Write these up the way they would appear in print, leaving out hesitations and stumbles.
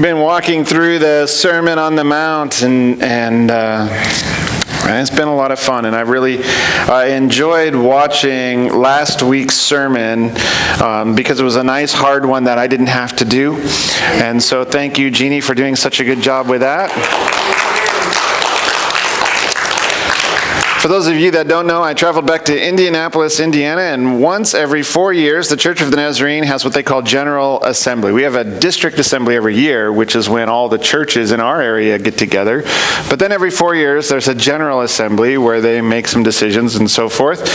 been walking through the Sermon on the Mount, and it's been a lot of fun, and I really enjoyed watching last week's sermon because it was a nice, hard one that I didn't have to do. And so thank you, Jeannie, for doing such a good job with that. For those of you that don't know, I traveled back to Indianapolis, Indiana, and once every 4 years, the Church of the Nazarene has what they call General Assembly. We have a district assembly every year, which is when all the churches in our area get together. But then every 4 years, there's a General Assembly where they make some decisions and so forth.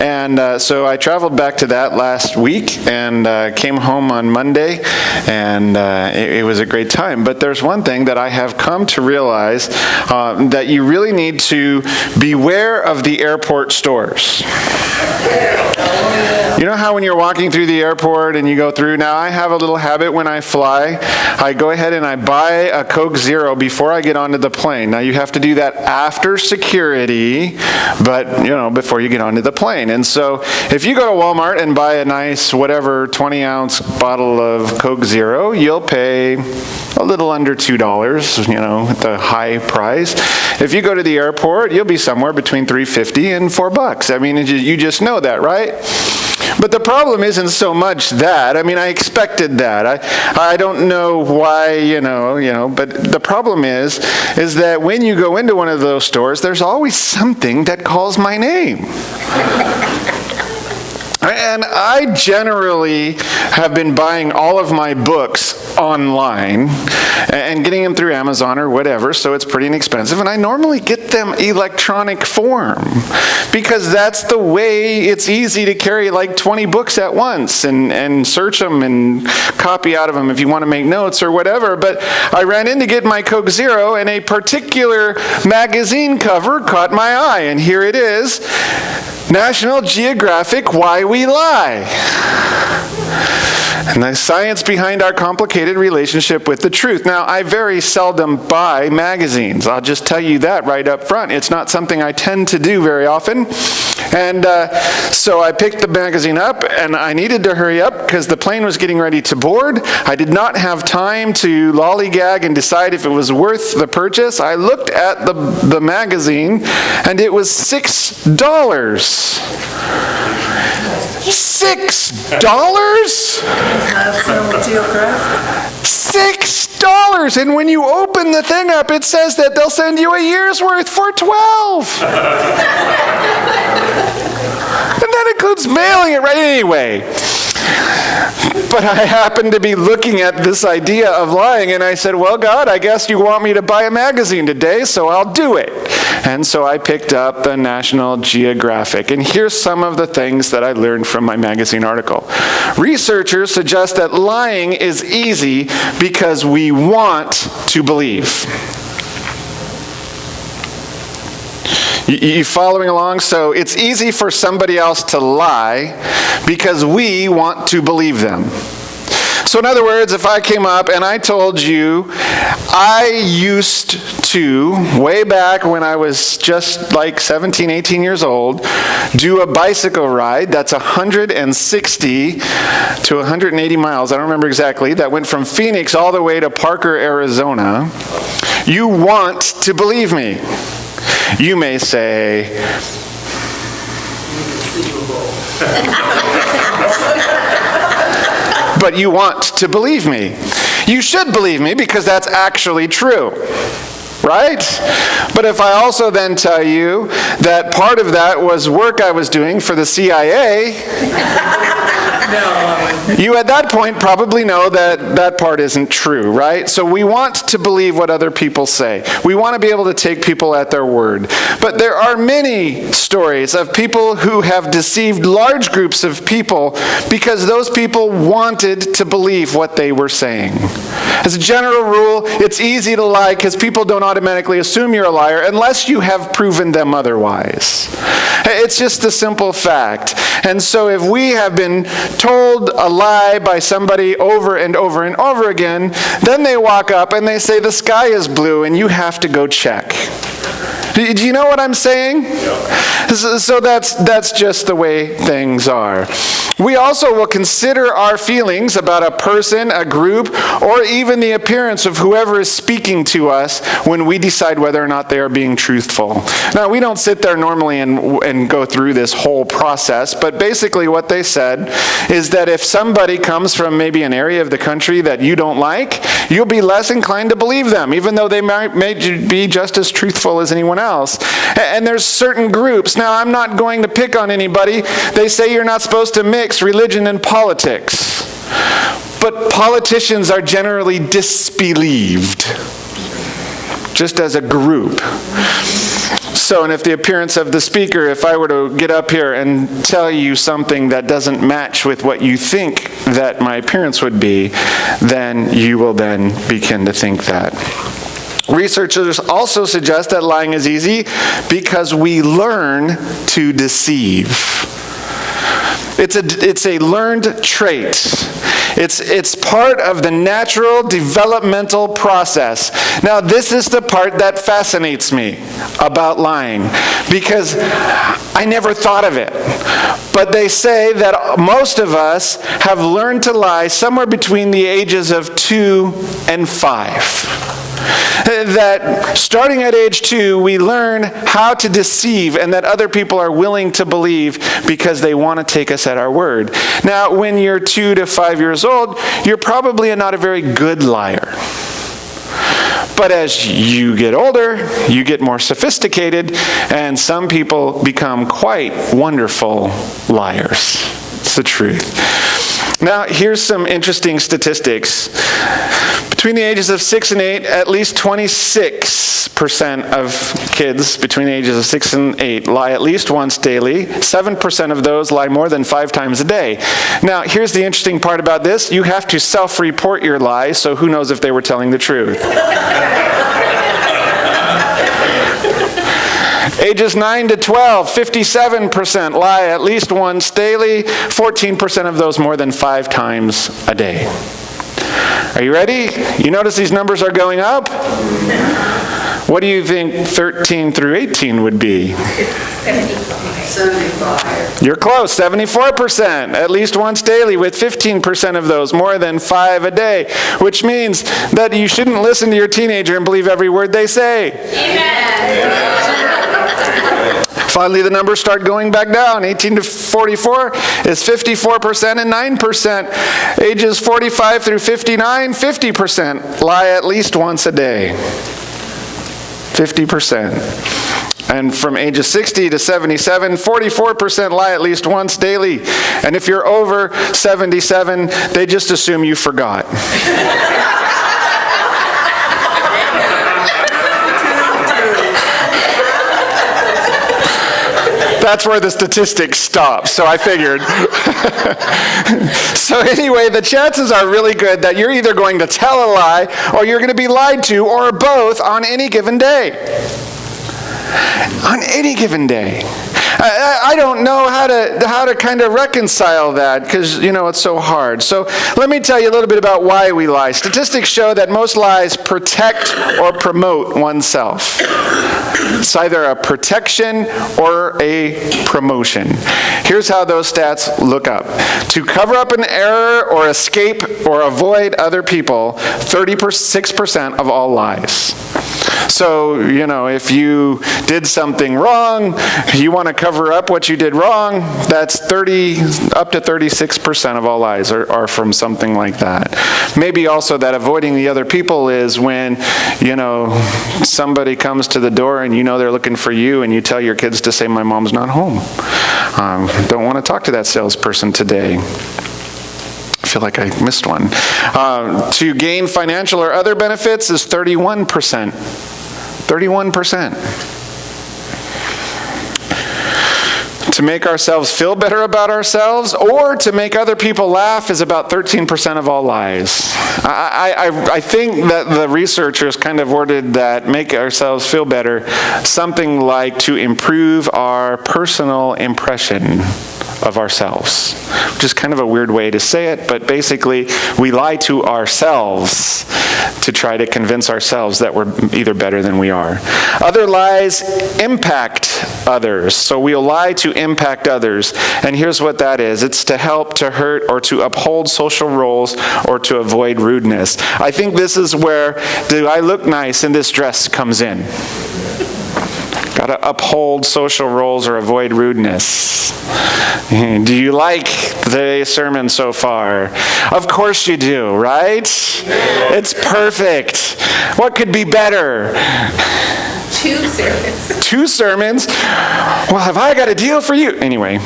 And so I traveled back to that last week and came home on Monday, and it was a great time. But there's one thing that I have come to realize that you really need to beware of the airport stores. You know how when you're walking through the airport and you go through, now I have a little habit when I fly, I go ahead and I buy a Coke Zero before I get onto the plane. Now you have to do that after security, but before you get onto the plane. And so if you go to Walmart and buy a nice whatever 20-ounce bottle of Coke Zero, you'll pay a little under $2, at the high price. If you go to the airport, you'll be somewhere between $3.50 and $4. I mean, you just know that, right? But the problem isn't so much that. I mean, I expected that. I don't know why, but the problem is that when you go into one of those stores, there's always something that calls my name. And I generally have been buying all of my books online and getting them through Amazon or whatever, so it's pretty inexpensive. And I normally get them electronic form because that's the way it's easy to carry like 20 books at once and search them and copy out of them if you want to make notes or whatever. But I ran in to get my Coke Zero, and a particular magazine cover caught my eye, and here it is. National Geographic, Why We Lie. And the science behind our complicated relationship with the truth. Now, I very seldom buy magazines. I'll just tell you that right up front. It's not something I tend to do very often. And so I picked the magazine up, and I needed to hurry up because the plane was getting ready to board. I did not have time to lollygag and decide if it was worth the purchase. I looked at the magazine, and it was $6. $6? National Geographic. $6! And when you open the thing up, it says that they'll send you a year's worth for $12. And that includes mailing it right anyway. But I happened to be looking at this idea of lying, and I said, well, God, I guess you want me to buy a magazine today, so I'll do it. And so I picked up the National Geographic. And here's some of the things that I learned from my magazine article. Researchers suggest that lying is easy because we want to believe. You following along? So it's easy for somebody else to lie because we want to believe them. So in other words, if I came up and I told you I used to, way back when I was just like 17, 18 years old, do a bicycle ride that's 160 to 180 miles, I don't remember exactly, that went from Phoenix all the way to Parker, Arizona, you want to believe me. You may say, but you want to believe me. You should believe me because that's actually true, right? But if I also then tell you that part of that was work I was doing for the CIA, you at that point probably know that that part isn't true, right? So we want to believe what other people say. We want to be able to take people at their word. But there are many stories of people who have deceived large groups of people because those people wanted to believe what they were saying. As a general rule, it's easy to lie because people don't automatically assume you're a liar unless you have proven them otherwise. It's just a simple fact. And so if we have been told a lie by somebody over and over and over again, then they walk up and they say the sky is blue and you have to go check. Do you know what I'm saying? So that's just the way things are. We also will consider our feelings about a person, a group, or even the appearance of whoever is speaking to us when we decide whether or not they are being truthful. Now, we don't sit there normally and go through this whole process, but basically what they said is that if somebody comes from maybe an area of the country that you don't like, you'll be less inclined to believe them, even though they may be just as truthful as anyone else. And there's certain groups. Now, I'm not going to pick on anybody. They say you're not supposed to mix religion and politics. But politicians are generally disbelieved, just as a group. So, and if the appearance of the speaker, if I were to get up here and tell you something that doesn't match with what you think that my appearance would be, then you will then begin to think that. Researchers also suggest that lying is easy because we learn to deceive. It's a learned trait. It's part of the natural developmental process. Now, this is the part that fascinates me about lying, because I never thought of it. But they say that most of us have learned to lie somewhere between the ages of 2 and 5. That starting at age 2, we learn how to deceive, and that other people are willing to believe because they want to take us at our word. Now, when you're 2 to 5 years old, you're probably not a very good liar. But as you get older, you get more sophisticated, and some people become quite wonderful liars. It's the truth. Now, here's some interesting statistics. Between the ages of 6 and 8, at least 26% of kids between the ages of 6 and 8 lie at least once daily. 7% of those lie more than 5 times a day. Now, here's the interesting part about this. You have to self-report your lies, so who knows if they were telling the truth. Ages 9 to 12, 57% lie at least once daily, 14% of those more than 5 times a day. Are you ready? You notice these numbers are going up? What do you think 13 through 18 would be? 75. You're close, 74%, at least once daily, with 15% of those more than 5 a day, which means that you shouldn't listen to your teenager and believe every word they say. Amen. Finally, the numbers start going back down. 18 to 44 is 54% and 9%. Ages 45 through 59, 50% lie at least once a day. 50%. And from ages 60 to 77, 44% lie at least once daily. And if you're over 77, they just assume you forgot. That's where the statistics stop, so I figured. So anyway, the chances are really good that you're either going to tell a lie or you're going to be lied to, or both on any given day. On any given day. I don't know how to kind of reconcile that, because, it's so hard. So let me tell you a little bit about why we lie. Statistics show that most lies protect or promote oneself. It's either a protection or a promotion. Here's how those stats look up. To cover up an error or escape or avoid other people, 36% of all lies. So, if you did something wrong, you want to cover up what you did wrong, that's up to 36% of all lies are from something like that. Maybe also that avoiding the other people is when, somebody comes to the door and they're looking for you, and you tell your kids to say, "My mom's not home. Don't want to talk to that salesperson today." I feel like I missed one. To gain financial or other benefits is 31%. 31%. To make ourselves feel better about ourselves or to make other people laugh is about 13% of all lies. I think that the researchers kind of worded that make ourselves feel better something like to improve our personal impression of ourselves. Which is kind of a weird way to say it, but basically we lie to ourselves to try to convince ourselves that we're either better than we are. Other lies impact others. So we'll lie to impact others. And here's what that is. It's to help, to hurt, or to uphold social roles, or to avoid rudeness. I think this is where "do I look nice in this dress" comes in. Got to uphold social roles or avoid rudeness. Do you like the sermon so far? Of course you do, right? It's perfect. What could be better? 2 sermons. 2 sermons? Well, have I got a deal for you? Anyway.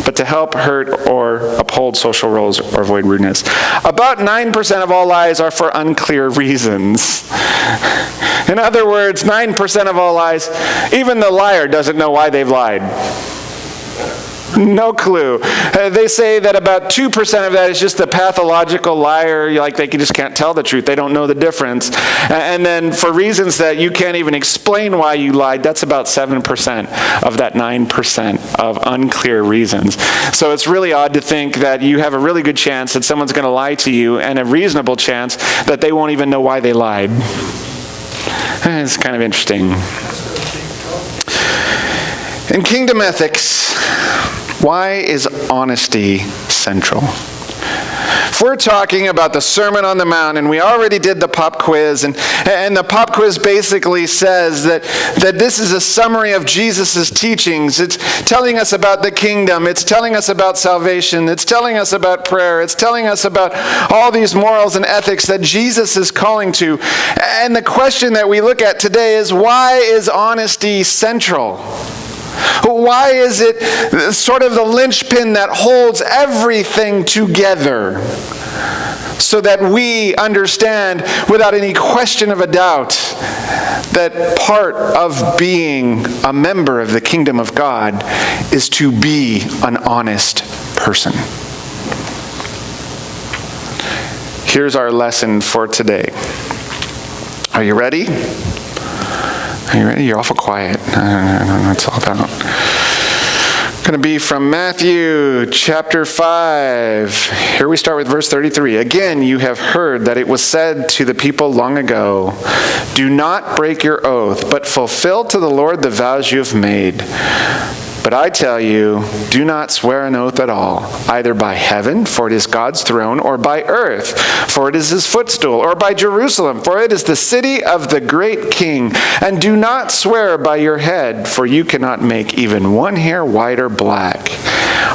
But to help, hurt, or uphold social roles or avoid rudeness. About 9% of all lies are for unclear reasons. In other words, 9% of all lies, even the liar doesn't know why they've lied. No clue. They say that about 2% of that is just the pathological liar, like they just can't tell the truth. They don't know the difference. And then for reasons that you can't even explain why you lied, that's about 7% of that 9% of unclear reasons. So it's really odd to think that you have a really good chance that someone's going to lie to you, and a reasonable chance that they won't even know why they lied. It's kind of interesting. In kingdom ethics, why is honesty central? If we're talking about the Sermon on the Mount, and we already did the pop quiz, and the pop quiz basically says that this is a summary of Jesus' teachings. It's telling us about the kingdom. It's telling us about salvation. It's telling us about prayer. It's telling us about all these morals and ethics that Jesus is calling to. And the question that we look at today is, why is honesty central? Why is it sort of the linchpin that holds everything together so that we understand without any question of a doubt that part of being a member of the kingdom of God is to be an honest person? Here's our lesson for today. Are you ready? Are you ready? You're awful quiet. I don't know what it's all about. Going to be from Matthew chapter 5. Here we start with verse 33. Again, you have heard that it was said to the people long ago, "Do not break your oath, but fulfill to the Lord the vows you have made." But I tell you, do not swear an oath at all, either by heaven, for it is God's throne, or by earth, for it is his footstool, or by Jerusalem, for it is the city of the great king. And do not swear by your head, for you cannot make even one hair white or black.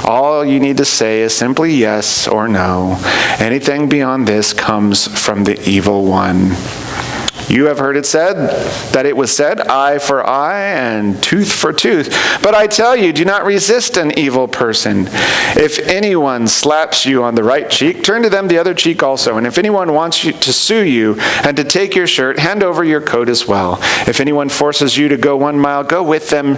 All you need to say is simply yes or no. Anything beyond this comes from the evil one. You have heard it said, that it was said, eye for eye and tooth for tooth. But I tell you, do not resist an evil person. If anyone slaps you on the right cheek, turn to them the other cheek also. And if anyone wants you to sue you and to take your shirt, hand over your coat as well. If anyone forces you to go 1 mile, go with them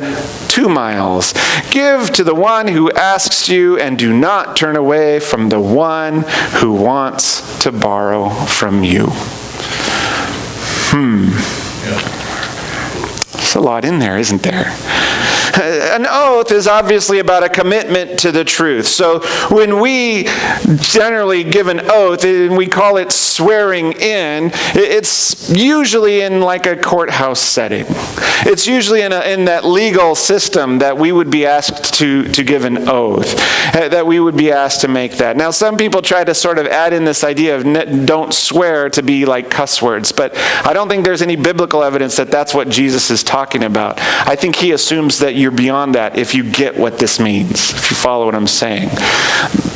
2 miles. Give to the one who asks you, and do not turn away from the one who wants to borrow from you. There's a lot in there, isn't there? An oath is obviously about a commitment to the truth. So when we generally give an oath, and we call it swearing in, it's usually in like a courthouse setting. It's usually in that legal system that we would be asked to give an oath, that we would be asked to make that. Now, some people try to sort of add in this idea of don't swear to be like cuss words, but I don't think there's any biblical evidence that that's what Jesus is talking about. I think he assumes that you're beyond that if you get what this means, if you follow what I'm saying.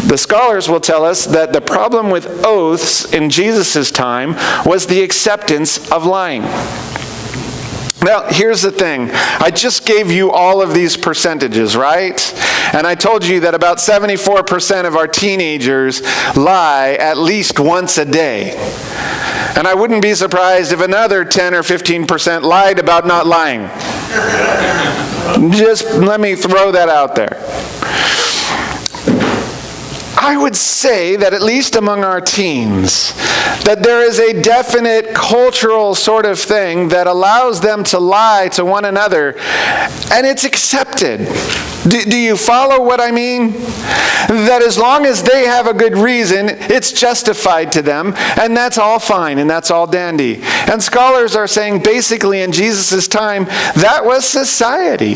The scholars will tell us that the problem with oaths in Jesus' time was the acceptance of lying. Now, here's the thing. I just gave you all of these percentages, right? And I told you that about 74% of our teenagers lie at least once a day. And I wouldn't be surprised if another 10 or 15% lied about not lying. Just let me throw that out there. I would say that at least among our teens, that there is a definite cultural sort of thing that allows them to lie to one another, and it's accepted. Do you follow what I mean? That as long as they have a good reason, it's justified to them, and that's all fine, and that's all dandy. And scholars are saying basically in Jesus' time, that was society.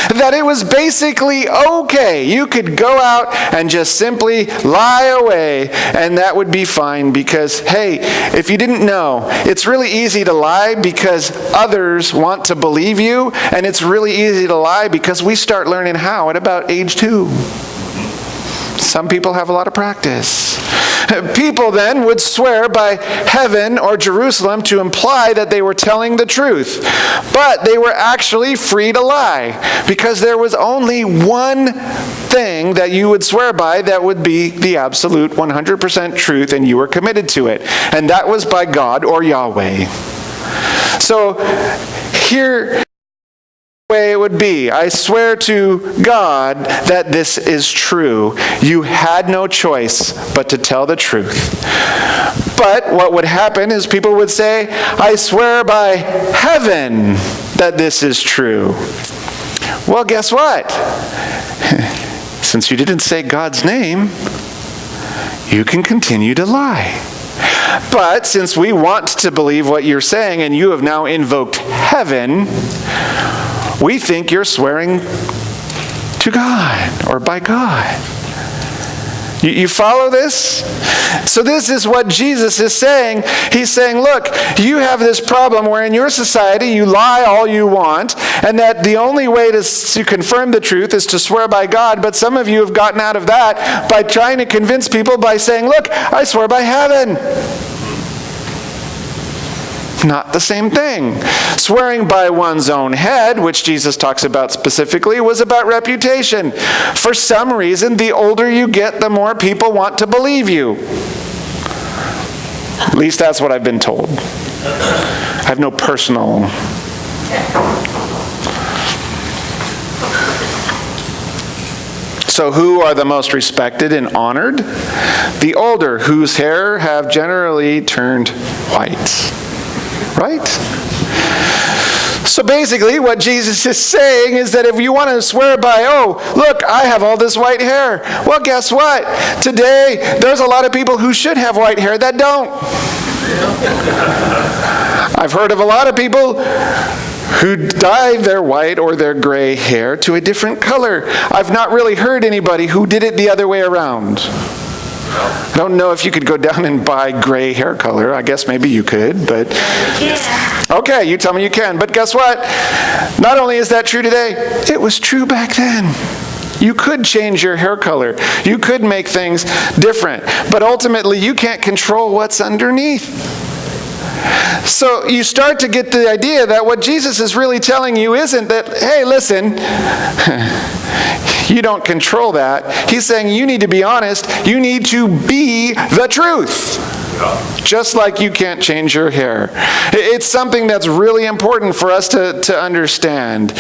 That it was basically okay. You could go out and just simply lie away, and that would be fine because, hey, if you didn't know, it's really easy to lie because others want to believe you, and it's really easy to lie because we start learning how at about age 2. Some people have a lot of practice. People then would swear by heaven or Jerusalem to imply that they were telling the truth. But they were actually free to lie because there was only one thing that you would swear by that would be the absolute 100% truth, and you were committed to it. And that was by God or Yahweh. So here way it would be. I swear to God that this is true. You had no choice but to tell the truth. But what would happen is people would say, I swear by heaven that this is true. Well, guess what? Since you didn't say God's name, you can continue to lie. But since we want to believe what you're saying and you have now invoked heaven, we think you're swearing to God or by God. You follow this? So this is what Jesus is saying. He's saying, look, you have this problem where in your society you lie all you want, and that the only way to confirm the truth is to swear by God, but some of you have gotten out of that by trying to convince people by saying, look, I swear by heaven. Not the same thing. Swearing by one's own head, which Jesus talks about specifically, was about reputation. For some reason, the older you get, the more people want to believe you. At least that's what I've been told. I have no personal... So who are the most respected and honored? The older, whose hair have generally turned white. Right? So basically what Jesus is saying is that if you want to swear by, oh, look, I have all this white hair. Well, guess what? Today, there's a lot of people who should have white hair that don't. I've heard of a lot of people who dye their white or their gray hair to a different color. I've not really heard anybody who did it the other way around. I don't know if you could go down and buy gray hair color. I guess maybe you could, but... Yeah. Okay, you tell me you can. But guess what? Not only is that true today, it was true back then. You could change your hair color. You could make things different. But ultimately, you can't control what's underneath. So you start to get the idea that what Jesus is really telling you isn't that, hey, listen, you don't control that. He's saying you need to be honest. You need to be the truth. Just like you can't change your hair. It's something that's really important for us to understand.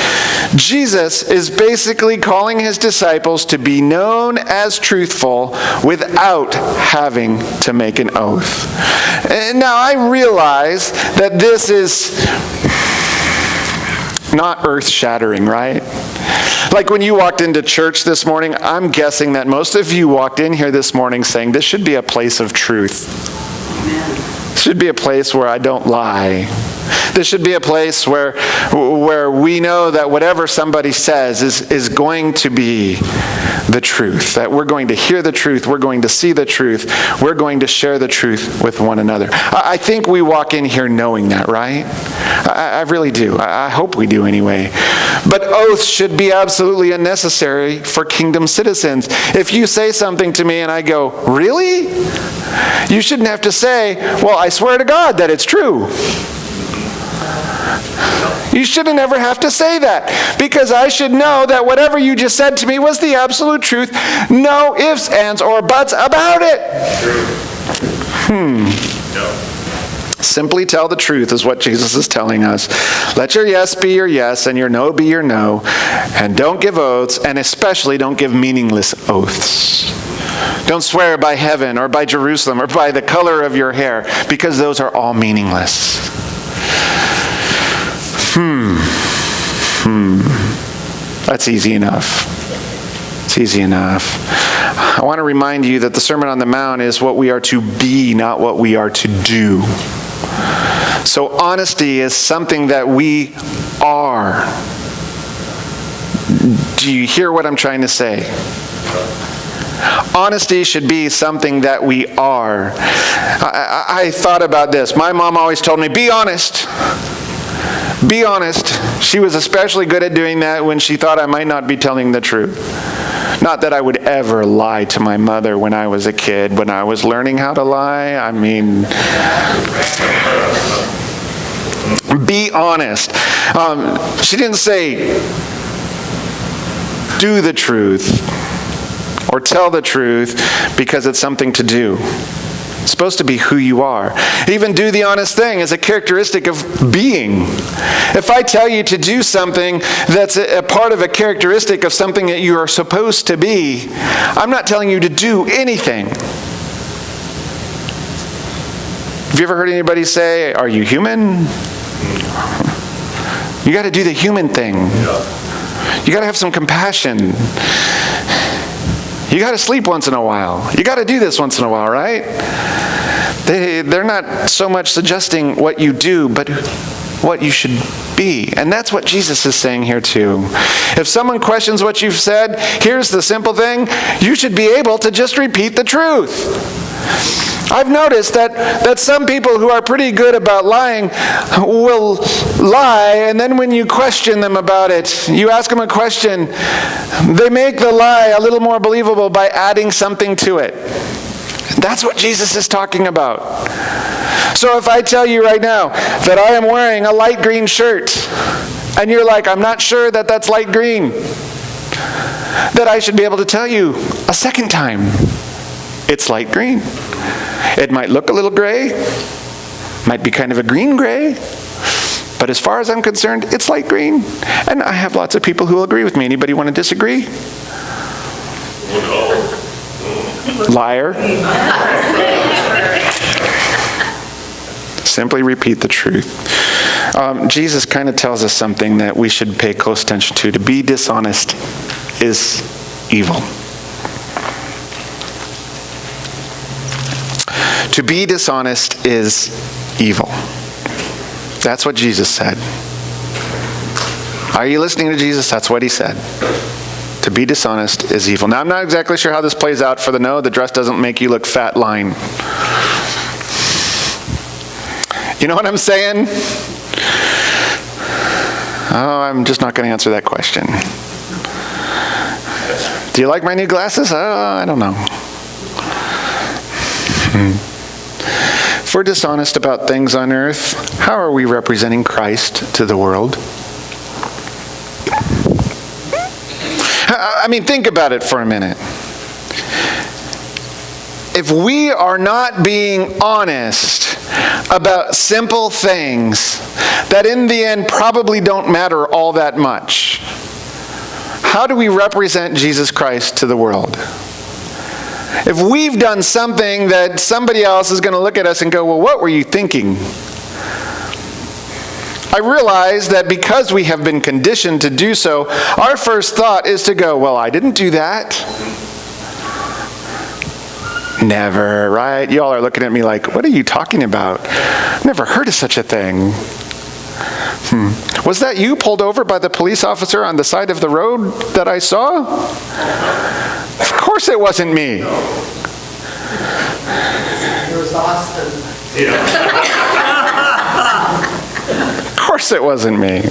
Jesus is basically calling his disciples to be known as truthful without having to make an oath. And now I realize that this is not earth-shattering, right? Like when you walked into church this morning, I'm guessing that most of you walked in here this morning saying, this should be a place of truth. This should be a place where I don't lie. This should be a place where we know that whatever somebody says is going to be the truth. That we're going to hear the truth. We're going to see the truth. We're going to share the truth with one another. I think we walk in here knowing that, right? I really do. I hope we do anyway. But oaths should be absolutely unnecessary for kingdom citizens. If you say something to me and I go, really? You shouldn't have to say, well, I swear to God that it's true. You shouldn't ever have to say that, because I should know that whatever you just said to me was the absolute truth. No ifs, ands, or buts about it. Simply tell the truth is what Jesus is telling us. Let your yes be your yes and your no be your no. And don't give oaths, and especially don't give meaningless oaths. Don't swear by heaven or by Jerusalem or by the color of your hair, because those are all meaningless. That's easy enough. It's easy enough. I want to remind you that the Sermon on the Mount is what we are to be, not what we are to do. So honesty is something that we are. Do you hear what I'm trying to say? Honesty should be something that we are. I thought about this. My mom always told me, be honest. Be honest. She was especially good at doing that when she thought I might not be telling the truth. Not that I would ever lie to my mother when I was a kid. When I was learning how to lie, I mean, be honest. She didn't say, do the truth or tell the truth because it's something to do. It's supposed to be who you are. Even do the honest thing is a characteristic of being. If I tell you to do something that's a part of a characteristic of something that you are supposed to be, I'm not telling you to do anything. Have you ever heard anybody say, are you human? You got to do the human thing. You got to have some compassion. You got to sleep once in a while. You got to do this once in a while, right? They're not so much suggesting what you do, but what you should be. And that's what Jesus is saying here too. If someone questions what you've said, here's the simple thing. You should be able to just repeat the truth. I've noticed that some people who are pretty good about lying will lie, and then when you question them about it, you ask them a question, they make the lie a little more believable by adding something to it. That's what Jesus is talking about. So if I tell you right now that I am wearing a light green shirt, and you're like, I'm not sure that that's light green, that I should be able to tell you a second time, it's light green. It might look a little gray, might be kind of a green gray, but as far as I'm concerned, it's light green. And I have lots of people who will agree with me. Anybody want to disagree? Liar. Simply repeat the truth. Jesus kind of tells us something that we should pay close attention to. To be dishonest is evil. To be dishonest is evil. That's what Jesus said. Are you listening to Jesus? That's what he said. To be dishonest is evil. Now, I'm not exactly sure how this plays out for the dress doesn't make you look fat line. You know what I'm saying? Oh, I'm just not going to answer that question. Do you like my new glasses? I don't know. If we're dishonest about things on earth, how are we representing Christ to the world? I mean, think about it for a minute. If we are not being honest about simple things that in the end probably don't matter all that much, how do we represent Jesus Christ to the world? If we've done something that somebody else is going to look at us and go, well, what were you thinking? I realize that because we have been conditioned to do so, our first thought is to go, well, I didn't do that. Never, right? Y'all are looking at me like, what are you talking about? Never heard of such a thing. Was that you pulled over by the police officer on the side of the road that I saw? Of course it wasn't me. It was Augustyn. Of course it wasn't me.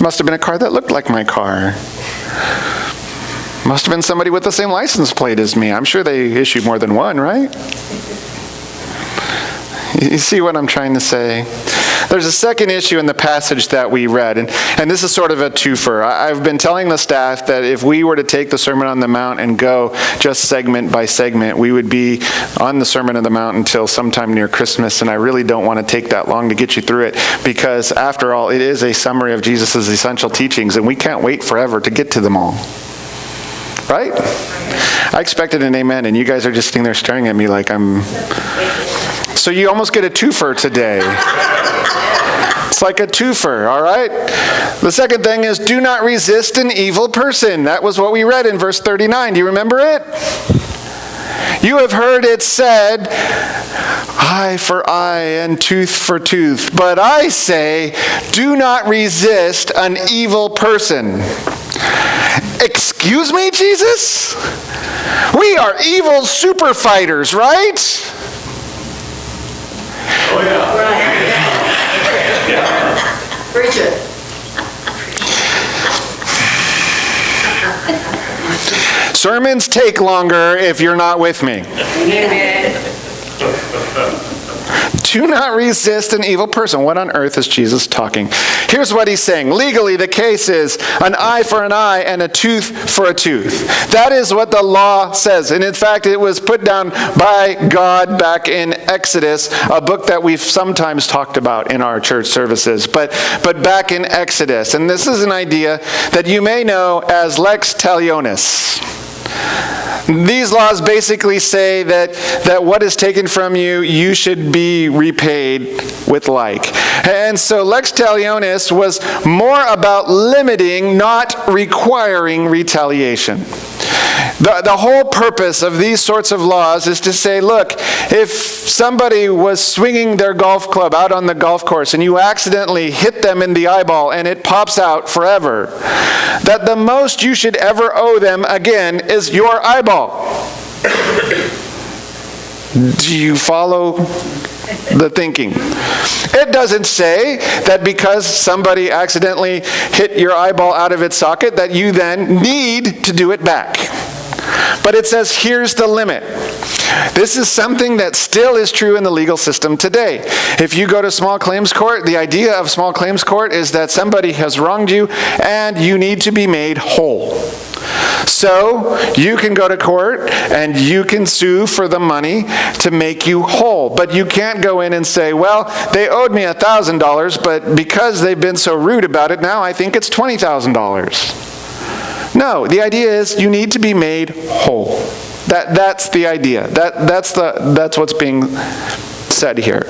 Must have been a car that looked like my car. Must have been somebody with the same license plate as me. I'm sure they issued more than one, right? You see what I'm trying to say? There's a second issue in the passage that we read, and this is sort of a twofer. I've been telling the staff that if we were to take the Sermon on the Mount and go just segment by segment, we would be on the Sermon on the Mount until sometime near Christmas, and I really don't want to take that long to get you through it, because after all, it is a summary of Jesus' essential teachings, and we can't wait forever to get to them all. Right? I expected an amen, and you guys are just sitting there staring at me like I'm... So you almost get a twofer today. It's like a twofer, all right? The second thing is do not resist an evil person. That was what we read in verse 39. Do you remember it? You have heard it said, eye for eye and tooth for tooth. But I say, do not resist an evil person. Excuse me, Jesus? We are evil super fighters, right? Oh, yeah. Preach it. Sermons take longer if you're not with me. Amen. Do not resist an evil person. What on earth is Jesus talking? Here's what he's saying. Legally, the case is an eye for an eye and a tooth for a tooth. That is what the law says. And in fact, it was put down by God back in Exodus, a book that we've sometimes talked about in our church services. But back in Exodus. And this is an idea that you may know as lex talionis. These laws basically say that what is taken from you, you should be repaid with like. And so lex talionis was more about limiting, not requiring retaliation. The whole purpose of these sorts of laws is to say, look, if somebody was swinging their golf club out on the golf course and you accidentally hit them in the eyeball and it pops out forever, that the most you should ever owe them again is your eyeball. Do you follow the thinking? It doesn't say that because somebody accidentally hit your eyeball out of its socket that you then need to do it back. But it says, here's the limit. This is something that still is true in the legal system today. If you go to small claims court, the idea of small claims court is that somebody has wronged you and you need to be made whole. So you can go to court and you can sue for the money to make you whole. But you can't go in and say, well, they owed me $1,000, but because they've been so rude about it, now I think it's $20,000. No, the idea is you need to be made whole. That's the idea. That's what's being said here.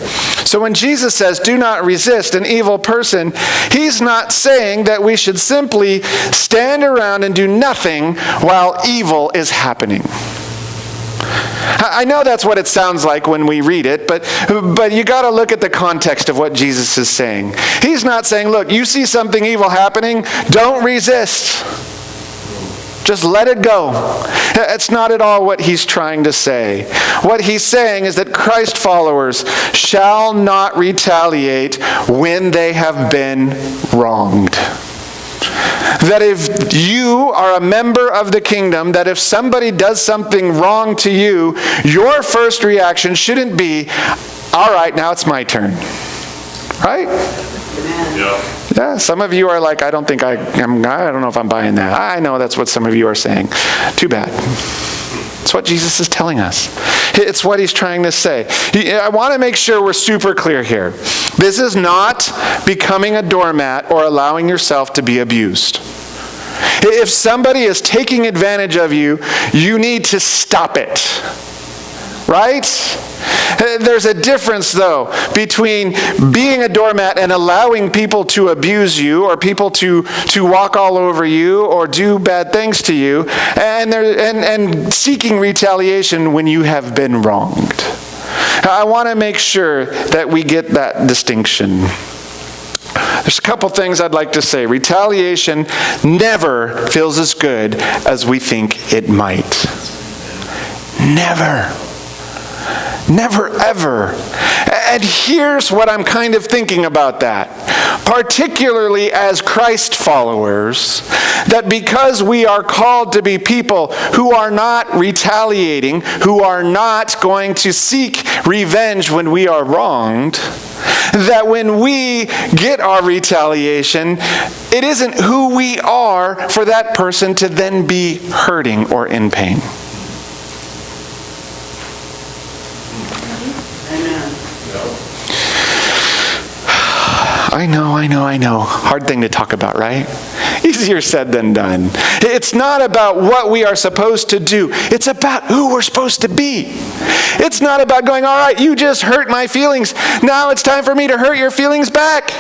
So when Jesus says, do not resist an evil person, he's not saying that we should simply stand around and do nothing while evil is happening. I know that's what it sounds like when we read it, but you got to look at the context of what Jesus is saying. He's not saying, look, you see something evil happening, don't resist. Just let it go. That's not at all what he's trying to say. What he's saying is that Christ followers shall not retaliate when they have been wronged. That if you are a member of the kingdom, that if somebody does something wrong to you, your first reaction shouldn't be, all right, now it's my turn. Right? Yeah, some of you are like, I don't know if I'm buying that. I know that's what some of you are saying. Too bad. It's what Jesus is telling us. It's what he's trying to say. I want to make sure we're super clear here. This is not becoming a doormat or allowing yourself to be abused. If somebody is taking advantage of you, you need to stop it. Right? There's a difference, though, between being a doormat and allowing people to abuse you or people to walk all over you or do bad things to you and seeking retaliation when you have been wronged. I want to make sure that we get that distinction. There's a couple things I'd like to say. Retaliation never feels as good as we think it might. Never. Never, ever. And here's what I'm kind of thinking about that. Particularly as Christ followers, that because we are called to be people who are not retaliating, who are not going to seek revenge when we are wronged, that when we get our retaliation, it isn't who we are for that person to then be hurting or in pain. I know. Hard thing to talk about, right? Easier said than done. It's not about what we are supposed to do. It's about who we're supposed to be. It's not about going, all right, you just hurt my feelings. Now it's time for me to hurt your feelings back.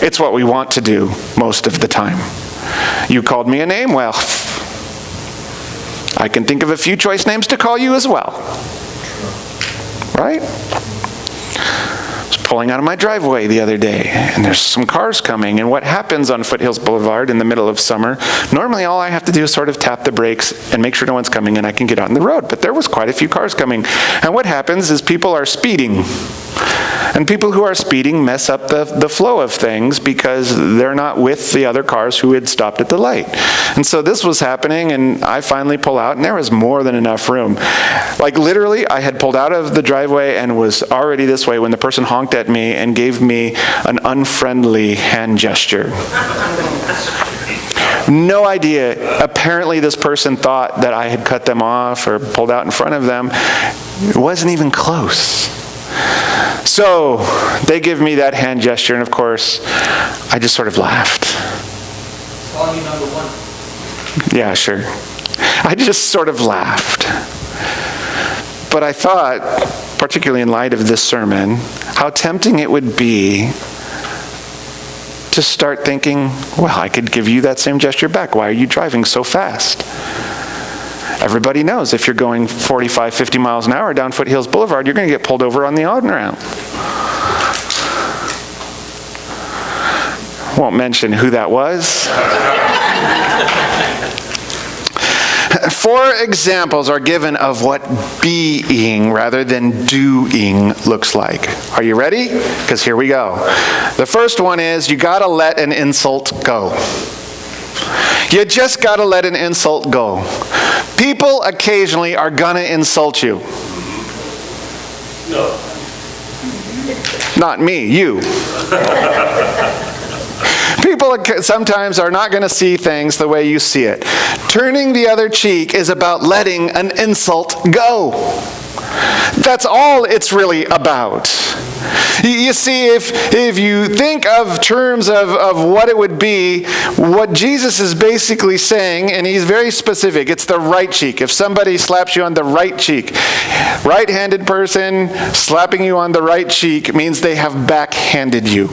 It's what we want to do most of the time. You called me a name, well, I can think of a few choice names to call you as well. Right? I was pulling out of my driveway the other day, and there's some cars coming, and what happens on Foothills Boulevard in the middle of summer, normally all I have to do is sort of tap the brakes and make sure no one's coming and I can get on the road. But there was quite a few cars coming. And what happens is people are speeding. And people who are speeding mess up the flow of things because they're not with the other cars who had stopped at the light. And so this was happening, and I finally pull out, and there was more than enough room. Like literally, I had pulled out of the driveway and was already this way when the person honked at me and gave me an unfriendly hand gesture. No idea. Apparently this person thought that I had cut them off or pulled out in front of them. It wasn't even close. So they give me that hand gesture, and of course, I just sort of laughed. Calling you number one. Yeah, sure. I just sort of laughed. But I thought, particularly in light of this sermon, how tempting it would be to start thinking, well, I could give you that same gesture back. Why are you driving so fast? Everybody knows if you're going 45, 50 miles an hour down Foothills Boulevard, you're going to get pulled over on the on-ramp. Won't mention who that was. 4 examples are given of what being rather than doing looks like. Are you ready? Because here we go. The first one is you got to let an insult go. You just got to let an insult go. People occasionally are going to insult you. No. Not me, you. People sometimes are not going to see things the way you see it. Turning the other cheek is about letting an insult go. That's all it's really about. You see, if you think of terms of what it would be, what Jesus is basically saying, and he's very specific, it's the right cheek. If somebody slaps you on the right cheek, right-handed person slapping you on the right cheek means they have backhanded you.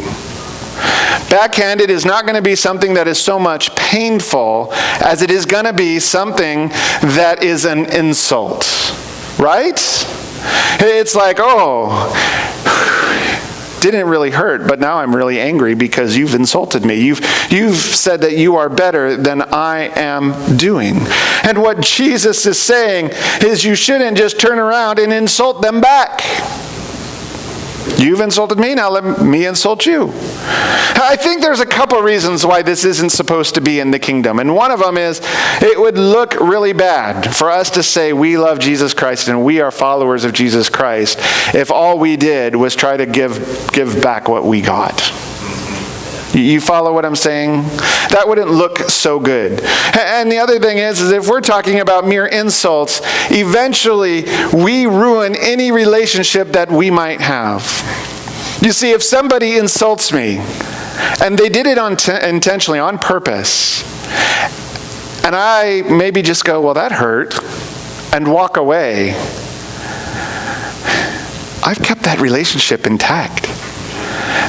Backhanded is not going to be something that is so much painful as it is going to be something that is an insult. Right? It's like, oh, didn't really hurt, but now I'm really angry because you've insulted me. You've said that you are better than I am doing. And what Jesus is saying is you shouldn't just turn around and insult them back. You've insulted me, now let me insult you. I think there's a couple reasons why this isn't supposed to be in the kingdom. And one of them is it would look really bad for us to say we love Jesus Christ and we are followers of Jesus Christ if all we did was try to give back what we got. You follow what I'm saying? That wouldn't look so good. And the other thing is if we're talking about mere insults, eventually we ruin any relationship that we might have. You see, if somebody insults me, and they did it intentionally, on purpose, and I maybe just go, well, that hurt, and walk away, I've kept that relationship intact.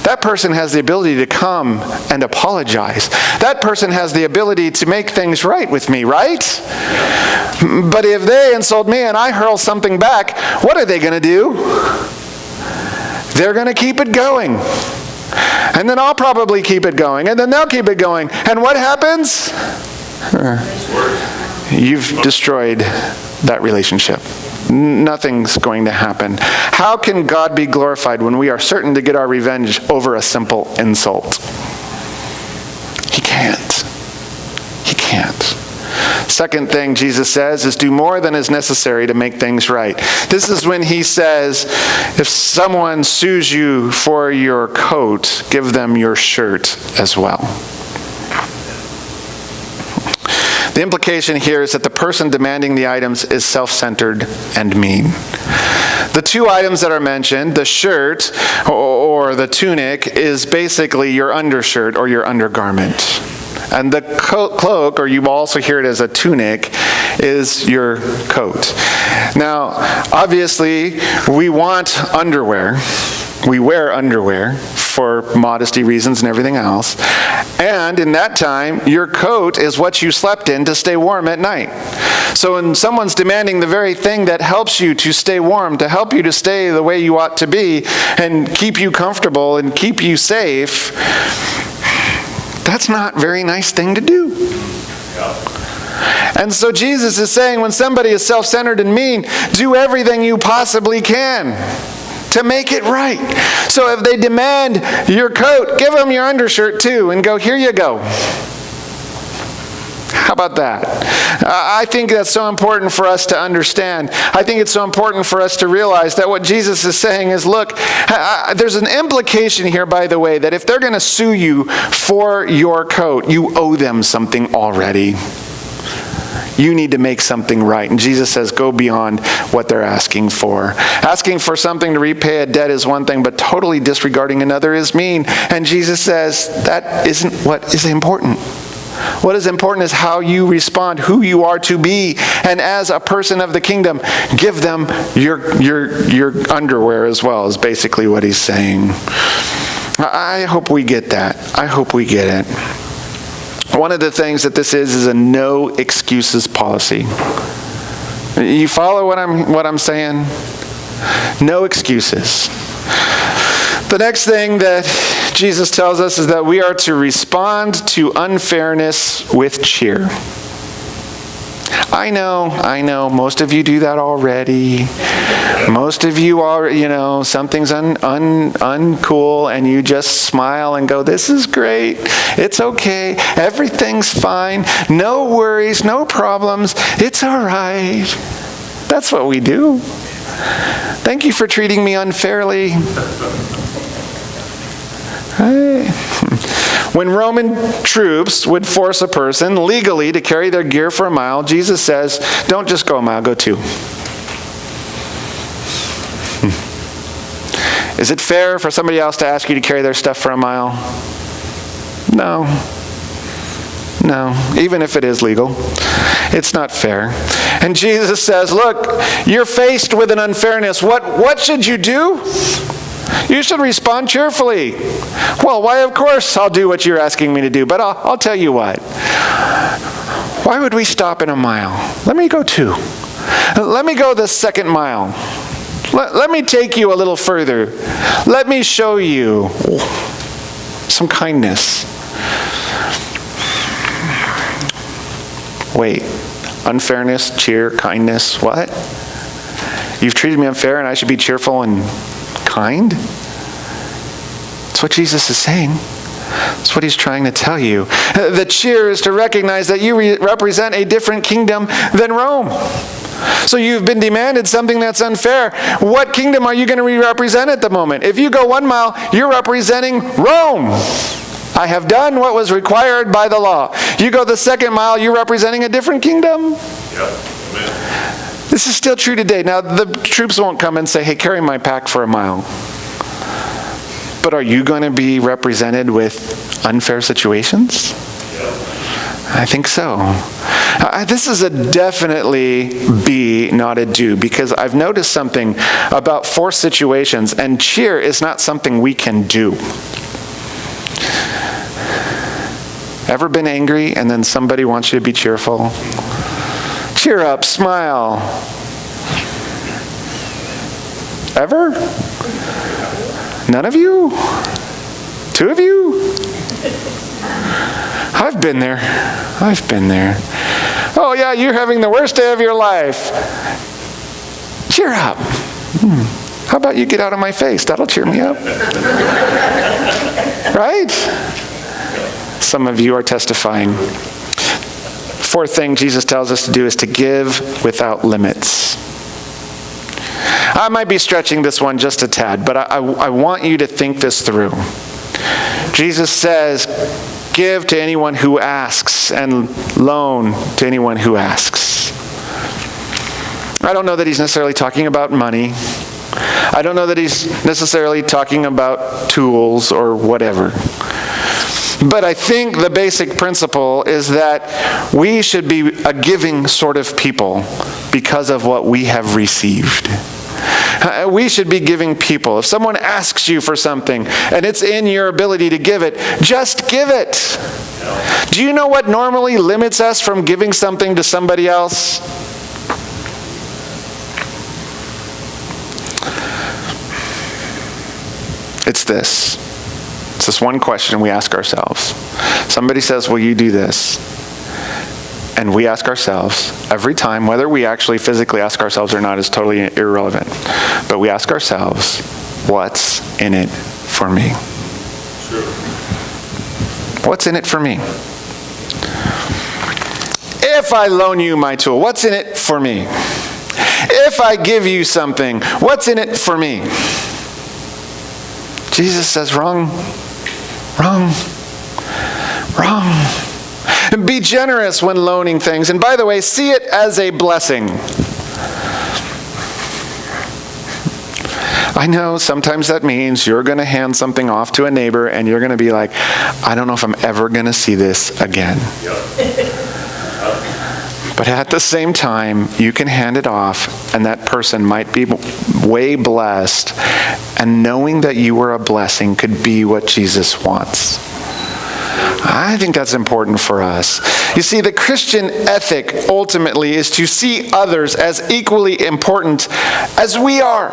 That person has the ability to come and apologize. That person has the ability to make things right with me, right? But if they insult me and I hurl something back, what are they going to do? They're going to keep it going. And then I'll probably keep it going. And then they'll keep it going. And what happens? You've destroyed that relationship. Nothing's going to happen. How can God be glorified when we are certain to get our revenge over a simple insult? He can't. He can't. Second thing Jesus says is do more than is necessary to make things right. This is when he says, if someone sues you for your coat, give them your shirt as well. The implication here is that the person demanding the items is self-centered and mean. The two items that are mentioned, the shirt or the tunic, is basically your undershirt or your undergarment. And the cloak, or you also hear it as a tunic, is your coat. Now, obviously, we want underwear. We wear underwear for modesty reasons and everything else. And in that time, your coat is what you slept in to stay warm at night. So when someone's demanding the very thing that helps you to stay warm, to help you to stay the way you ought to be, and keep you comfortable and keep you safe, that's not a very nice thing to do. And so Jesus is saying, when somebody is self-centered and mean, do everything you possibly can to make it right. So if they demand your coat, give them your undershirt too, and go, here you go. How about that? I think that's so important for us to understand. I think it's so important for us to realize that what Jesus is saying is, look, there's an implication here, by the way, that if they're going to sue you for your coat, you owe them something already. You need to make something right. And Jesus says, go beyond what they're asking for. Asking for something to repay a debt is one thing, but totally disregarding another is mean. And Jesus says, that isn't what is important. What is important is how you respond, who you are to be. And as a person of the kingdom, give them your underwear as well, is basically what he's saying. I hope we get that. I hope we get it. One of the things that this is a no excuses policy. You follow what I'm saying? No excuses. The next thing that Jesus tells us is that we are to respond to unfairness with cheer. I know, most of you do that already. Most of you are, something's uncool, and you just smile and go, this is great, it's okay, everything's fine, no worries, no problems, it's all right. That's what we do. Thank you for treating me unfairly. When Roman troops would force a person legally to carry their gear for a mile, Jesus says, don't just go a mile, go 2. Is it fair for somebody else to ask you to carry their stuff for a mile? No. Even if it is legal, it's not fair. And Jesus says, look, you're faced with an unfairness. What should you do? You should respond cheerfully. Well, why, of course, I'll do what you're asking me to do, but I'll tell you what. Why would we stop in a mile? Let me go 2. Let me go the second mile. Let me take you a little further. Let me show you some kindness. Wait, unfairness, cheer, kindness, what? You've treated me unfair and I should be cheerful and kind? That's what Jesus is saying. That's what he's trying to tell you. The cheer is to recognize that you represent a different kingdom than Rome. So you've been demanded something that's unfair. What kingdom are you going to represent at the moment? If you go 1 mile, you're representing Rome. I have done what was required by the law. You go the 2nd mile, you're representing a different kingdom. This is still true today. Now, the troops won't come and say, hey, carry my pack for a mile. But are you going to be represented with unfair situations? I think so. This is a definitely be, not a do, because I've noticed something about forced situations, and cheer is not something we can do. Ever been angry and then somebody wants you to be cheerful? Cheer up, smile. Ever? None of you? 2 of you? I've been there. Oh yeah, you're having the worst day of your life. Cheer up. How about you get out of my face? That'll cheer me up. Right? Some of you are testifying. 4th thing Jesus tells us to do is to give without limits. I might be stretching this one just a tad, but I want you to think this through. Jesus says, give to anyone who asks and loan to anyone who asks. I don't know that he's necessarily talking about money. I don't know that he's necessarily talking about tools or whatever. But I think the basic principle is that we should be a giving sort of people because of what we have received. We should be giving people. If someone asks you for something and it's in your ability to give it, just give it. Do you know what normally limits us from giving something to somebody else? It's this. It's this one question we ask ourselves. Somebody says, will you do this? And we ask ourselves every time, whether we actually physically ask ourselves or not is totally irrelevant. But we ask ourselves, what's in it for me? What's in it for me? If I loan you my tool, what's in it for me? If I give you something, what's in it for me? Jesus says, wrong, wrong, wrong. Be generous when loaning things. And by the way, see it as a blessing. I know sometimes that means you're going to hand something off to a neighbor and you're going to be like, I don't know if I'm ever going to see this again. But at the same time, you can hand it off and that person might be way blessed. And knowing that you were a blessing could be what Jesus wants. I think that's important for us. You see, the Christian ethic ultimately is to see others as equally important as we are.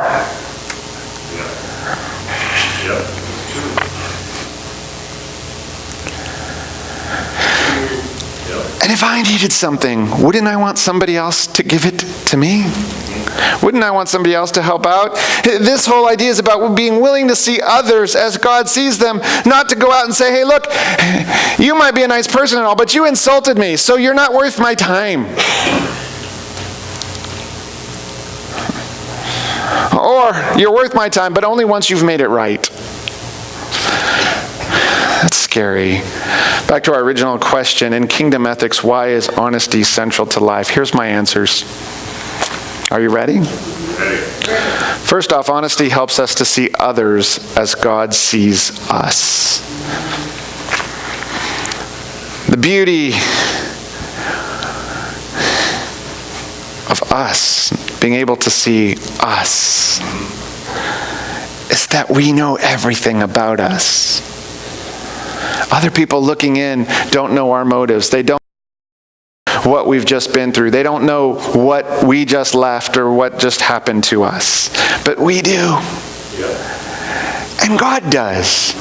And if I needed something, wouldn't I want somebody else to give it to me? Wouldn't I want somebody else to help out? This whole idea is about being willing to see others as God sees them, not to go out and say, hey, look, you might be a nice person and all, but you insulted me, so you're not worth my time. Or you're worth my time, but only once you've made it right. That's scary. Back to our original question, in kingdom ethics, why is honesty central to life? Here's my answers. Are you ready? First off, honesty helps us to see others as God sees us. The beauty of us, being able to see us, is that we know everything about us. Other people looking in don't know our motives. They don't know what we've just been through. They don't know what we just left or what just happened to us. But we do. And God does.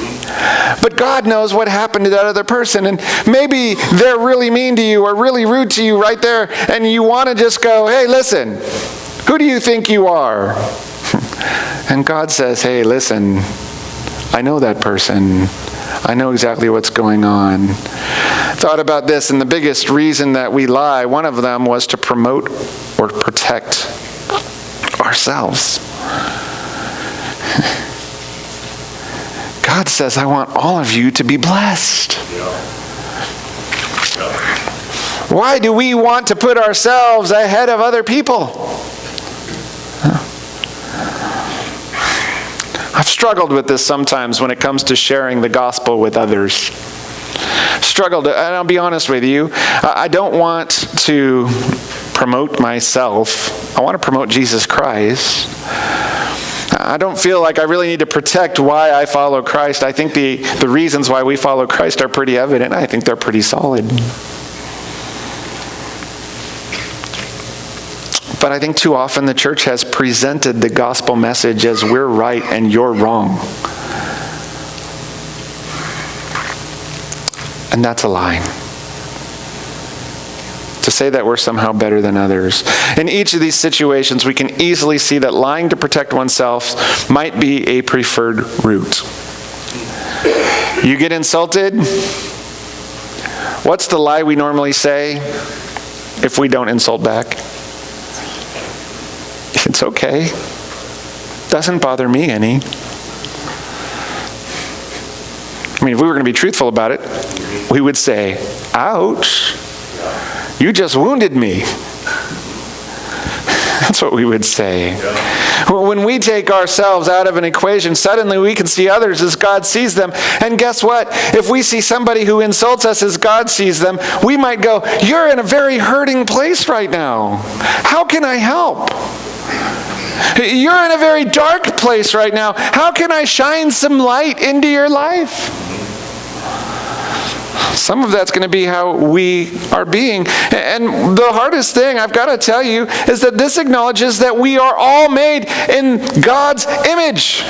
But God knows what happened to that other person. And maybe they're really mean to you or really rude to you right there. And you want to just go, hey, listen, who do you think you are? And God says, hey, listen, I know that person. I know exactly what's going on. Thought about this, and the biggest reason that we lie, one of them was to promote or protect ourselves. God says, I want all of you to be blessed. Why do we want to put ourselves ahead of other people? I've struggled with this sometimes when it comes to sharing the gospel with others. Struggled, and I'll be honest with you, I don't want to promote myself. I want to promote Jesus Christ. I don't feel like I really need to protect why I follow Christ. I think the reasons why we follow Christ are pretty evident. I think they're pretty solid. But I think too often the church has presented the gospel message as we're right and you're wrong. And that's a lie. To say that we're somehow better than others. In each of these situations, we can easily see that lying to protect oneself might be a preferred route. You get insulted? What's the lie we normally say if we don't insult back? It's okay. Doesn't bother me any. I mean, if we were going to be truthful about it, we would say, ouch, you just wounded me. That's what we would say. When we take ourselves out of an equation, suddenly we can see others as God sees them. And guess what? If we see somebody who insults us as God sees them, we might go, "You're in a very hurting place right now. How can I help? You're in a very dark place right now. How can I shine some light into your life?" Some of that's going to be how we are being. And the hardest thing, I've got to tell you, is that this acknowledges that we are all made in God's image.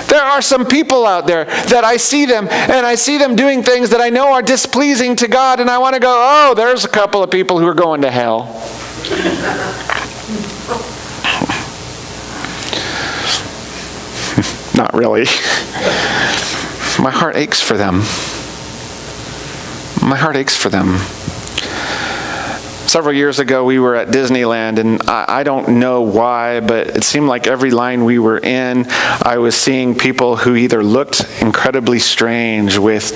There are some people out there that I see them, and I see them doing things that I know are displeasing to God, and I want to go, "Oh, there's a couple of people who are going to hell." Not really. My heart aches for them. My heart aches for them. Several years ago, we were at Disneyland, and I don't know why, but it seemed like every line we were in, I was seeing people who either looked incredibly strange with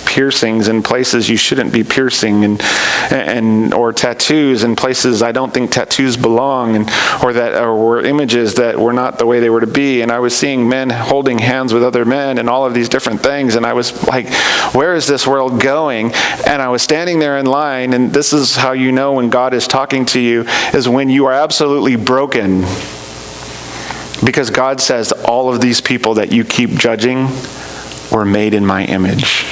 piercings in places you shouldn't be piercing, and or tattoos in places I don't think tattoos belong, or were images that were not the way they were to be. And I was seeing men holding hands with other men and all of these different things, and I was like, where is this world going? And I was standing there in line, and this is how you know when God is talking to you, is when you are absolutely broken. Because God says all of these people that you keep judging were made in my image.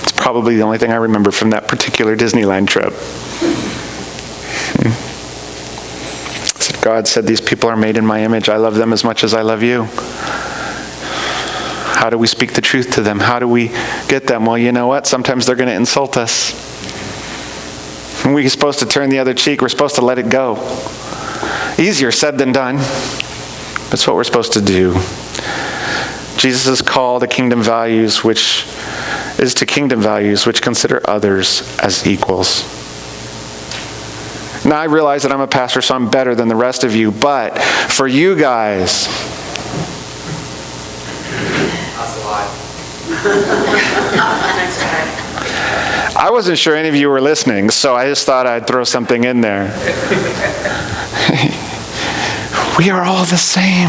It's probably the only thing I remember from that particular Disneyland trip. God said, these people are made in my image. I love them as much as I love you. How do we speak the truth to them? How do we get them? Well, you know what? Sometimes they're going to insult us. And we're supposed to turn the other cheek. We're supposed to let it go. Easier said than done. That's what we're supposed to do. Jesus' call to kingdom values, which consider others as equals. Now, I realize that I'm a pastor, so I'm better than the rest of you, but for you guys, That's a lie. I wasn't sure any of you were listening, so I just thought I'd throw something in there. We are all the same.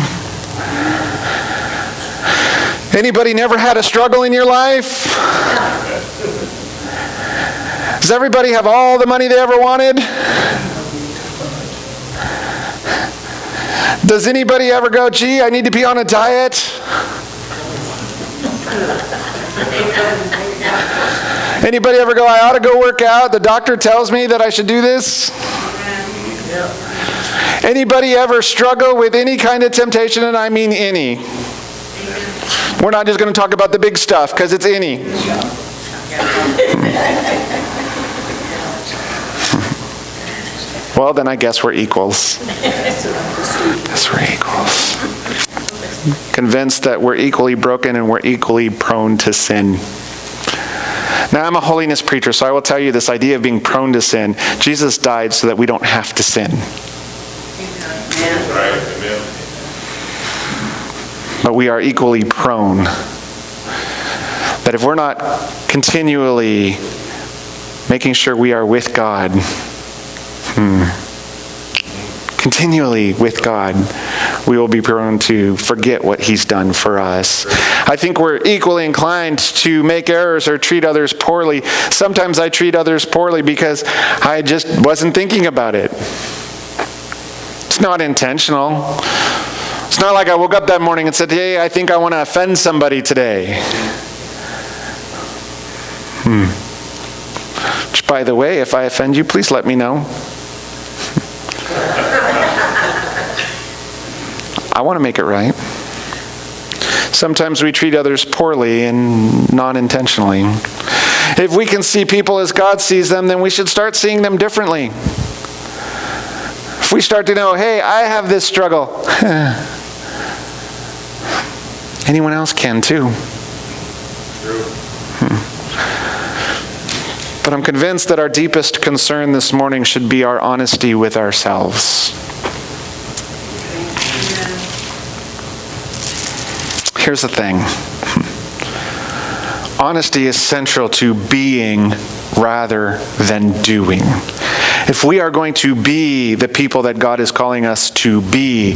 Anybody never had a struggle in your life? Does everybody have all the money they ever wanted? Does anybody ever go, gee, I need to be on a diet? Anybody ever go, I ought to go work out? The doctor tells me that I should do this? Anybody ever struggle with any kind of temptation? And I mean any. We're not just going to talk about the big stuff, because it's any. Well, then I guess we're equals. Yes, we're equals. Convinced that we're equally broken and we're equally prone to sin. Now, I'm a holiness preacher, so I will tell you this idea of being prone to sin. Jesus died so that we don't have to sin. But we are equally prone. That if we're not continually making sure we are with God, continually with God, we will be prone to forget what He's done for us. I think we're equally inclined to make errors or treat others poorly. Sometimes I treat others poorly because I just wasn't thinking about it. It's not intentional. It's not like I woke up that morning and said, hey, I think I want to offend somebody today. Which, by the way, if I offend you, please let me know. I want to make it right. Sometimes we treat others poorly and non-intentionally. If we can see people as God sees them, then we should start seeing them differently. If we start to know, hey, I have this struggle. Anyone else can too. But I'm convinced that our deepest concern this morning should be our honesty with ourselves. Here's the thing. Honesty is central to being rather than doing. if we are going to be the people that God is calling us to be,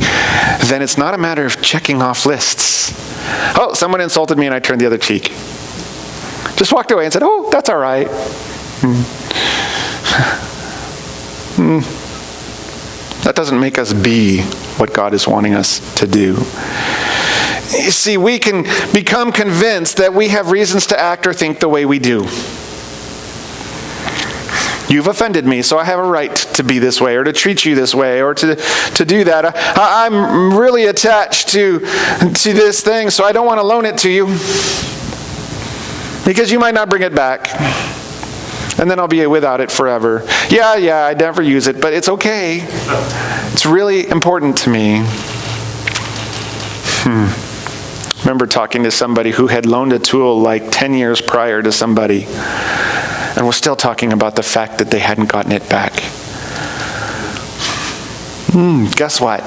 then it's not a matter of checking off lists. Oh, someone insulted me and I turned the other cheek. Just walked away and said, oh, that's all right. That doesn't make us be what God is wanting us to do. You see, we can become convinced that we have reasons to act or think the way we do. You've offended me, so I have a right to be this way, or to treat you this way, or to do that. I'm really attached to this thing, so I don't want to loan it to you, because you might not bring it back. And then I'll be without it forever. Yeah, I never use it, but it's okay. It's really important to me. Remember talking to somebody who had loaned a tool like 10 years prior to somebody, and was still talking about the fact that they hadn't gotten it back. Guess what?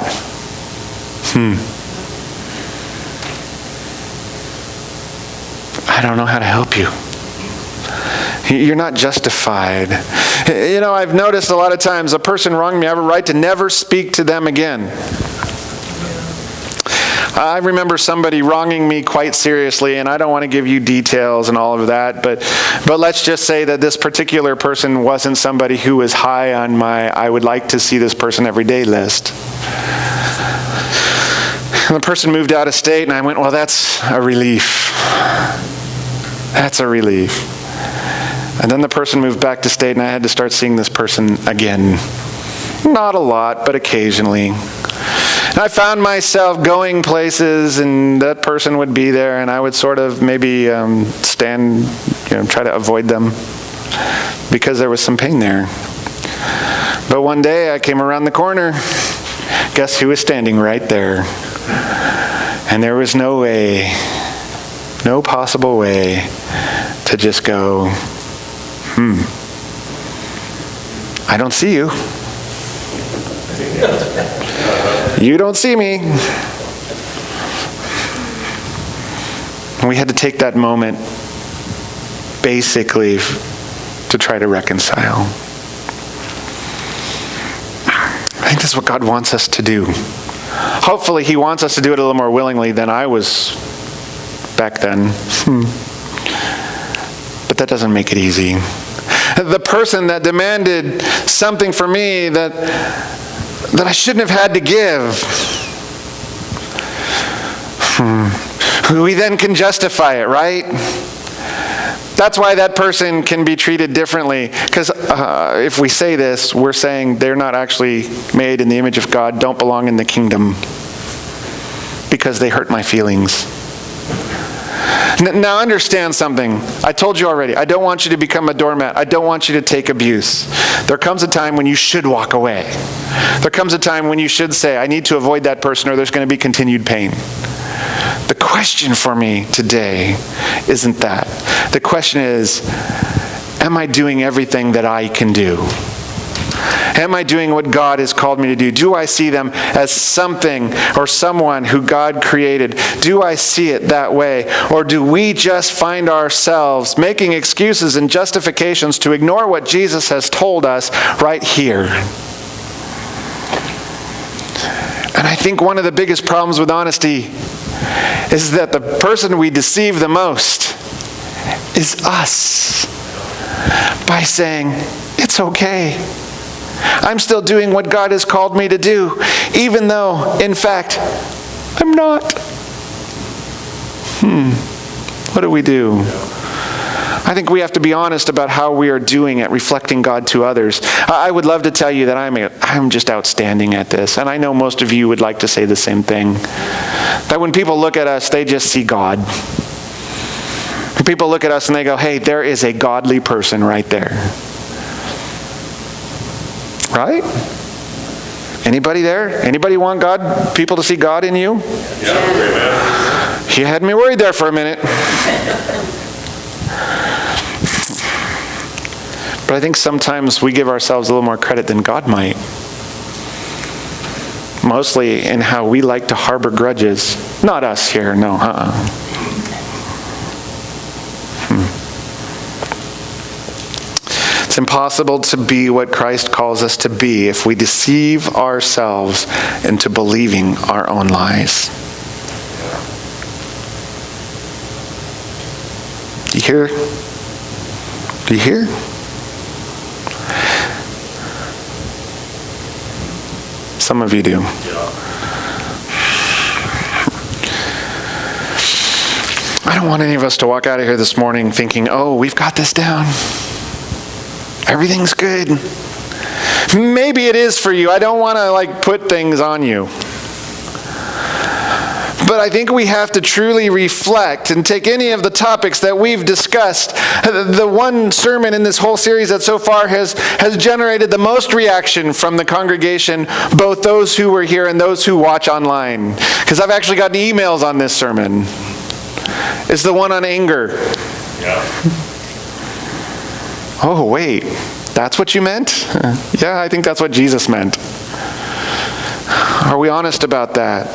I don't know how to help you. You're not justified. You know, I've noticed a lot of times a person wronged me, I have a right to never speak to them again. I remember somebody wronging me quite seriously, and I don't want to give you details and all of that, but let's just say that this particular person wasn't somebody who was high on my I would like to see this person every day list. And the person moved out of state, and I went, well, that's a relief. That's a relief. And then the person moved back to state, and I had to start seeing this person again. Not a lot, but occasionally. And I found myself going places, and that person would be there, and I would sort of maybe stand, try to avoid them because there was some pain there. But one day I came around the corner. Guess who was standing right there? And there was no way, no possible way to just go, I don't see you. You don't see me. We had to take that moment basically to try to reconcile. I think that's what God wants us to do. Hopefully He wants us to do it a little more willingly than I was back then. But that doesn't make it easy. The person that demanded something from me that I shouldn't have had to give, we then can justify it, right? That's why that person can be treated differently. Because if we say this, we're saying they're not actually made in the image of God, don't belong in the kingdom, because they hurt my feelings. Now understand something. I told you already, I don't want you to become a doormat. I don't want you to take abuse. There comes a time when you should walk away. There comes a time when you should say, I need to avoid that person or there's going to be continued pain. The question for me today isn't that. The question is, am I doing everything that I can do? Am I doing what God has called me to do? Do I see them as something or someone who God created? Do I see it that way? Or do we just find ourselves making excuses and justifications to ignore what Jesus has told us right here? And I think one of the biggest problems with honesty is that the person we deceive the most is us by saying, it's okay. I'm still doing what God has called me to do, even though, in fact, I'm not. What do we do? I think we have to be honest about how we are doing at reflecting God to others. I would love to tell you that I'm just outstanding at this, and I know most of you would like to say the same thing. That when people look at us, they just see God. When people look at us and they go, hey, there is a godly person right there. Right? Anybody there? Anybody want people to see God in you? Yeah. You had me worried there for a minute. But I think sometimes we give ourselves a little more credit than God might. Mostly in how we like to harbor grudges. Not us here, no. It's impossible to be what Christ calls us to be if we deceive ourselves into believing our own lies. Do you hear? Do you hear? Some of you do. I don't want any of us to walk out of here this morning thinking, oh, we've got this down. Everything's good. Maybe it is for you. I don't want to put things on you. But I think we have to truly reflect and take any of the topics that we've discussed. The one sermon in this whole series that so far has generated the most reaction from the congregation, both those who were here and those who watch online. Because I've actually gotten emails on this sermon. It's the one on anger. Yeah. Oh, wait. That's what you meant? Yeah, I think that's what Jesus meant. Are we honest about that?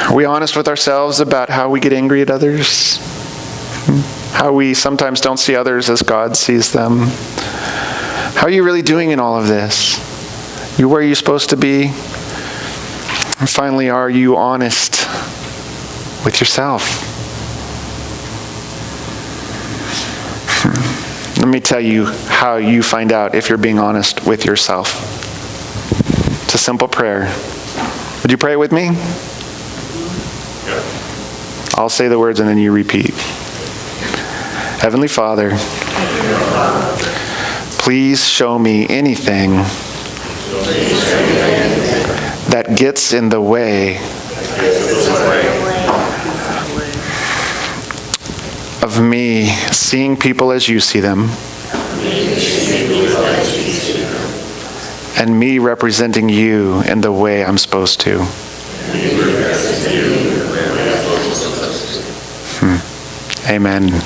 Are we honest with ourselves about how we get angry at others? How we sometimes don't see others as God sees them? How are you really doing in all of this? You where you're supposed to be? And finally, are you honest with yourself? Let me tell you how you find out if you're being honest with yourself. It's a simple prayer. Would you pray with me? Yeah. I'll say the words and then you repeat. Heavenly Father, please show me anything that gets in the way of me seeing people as you see them, and me representing you in the way I'm supposed to. Amen.